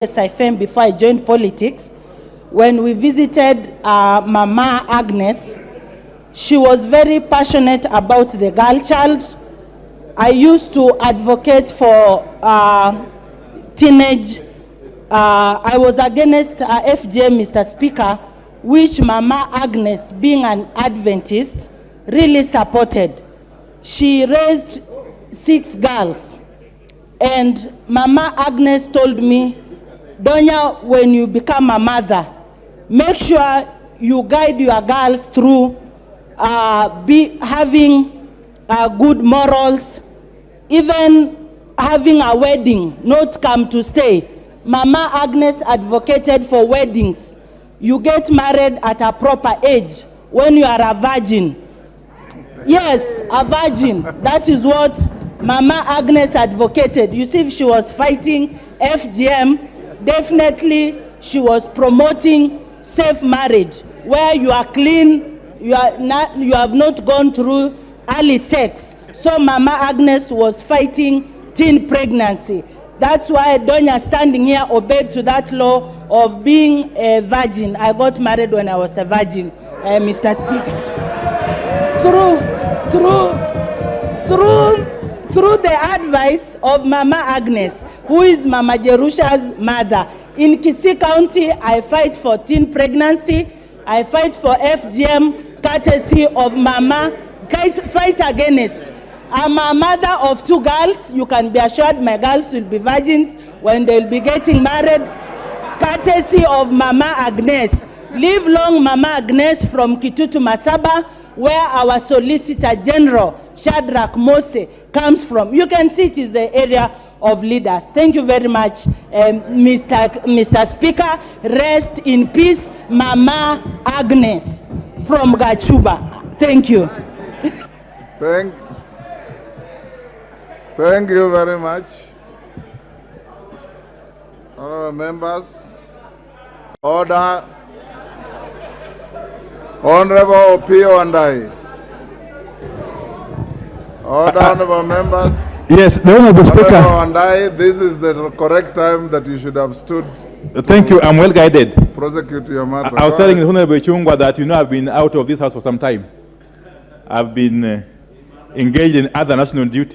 I fame before I joined politics. When we visited Mama Agnes, she was very passionate about the girl child. I used to advocate for teenage. I was against FGM, Mr. Speaker, which Mama Agnes, being an Adventist, really supported. She raised 6 girls. And Mama Agnes told me, Donya, when you become a mother, make sure you guide your girls through having good morals, even having a wedding, not come to stay. Mama Agnes advocated for weddings. You get married at a proper age when you are a virgin. Yes, a virgin. That is what Mama Agnes advocated. You see, if she was fighting FGM, definitely she was promoting safe marriage, where you are clean, you have not gone through early sex. So Mama Agnes was fighting teen pregnancy. That's why Donya standing here obeyed to that law of being a virgin. I got married when I was a virgin, Mr. Speaker. Through the advice of Mama Agnes, who is Mama Jerusha's mother. In Kisii County, I fight for teen pregnancy. I fight for FGM, courtesy of Mama. Fight against. I'm a mother of 2 girls. You can be assured my girls will be virgins when they'll be getting married. Courtesy of Mama Agnes. Live long Mama Agnes from Kitutu Masaba, where our Solicitor General, Shadrach Mose, comes from. You can see it is the area of leaders. Thank you very much, Mr. Speaker. Rest in peace, Mama Agnes from Gachuba. Thank you. Thank you very much. Honorable members, order. Honorable Opio and I. Order, honorable members. Yes, the Honorable Speaker. Honorable and I, this is the correct time that you should have stood. Thank you, I'm well guided. Prosecute your matter. I was telling the Honorable Chungwa that I've been out of this house for some time. I've been engaged in other national duties.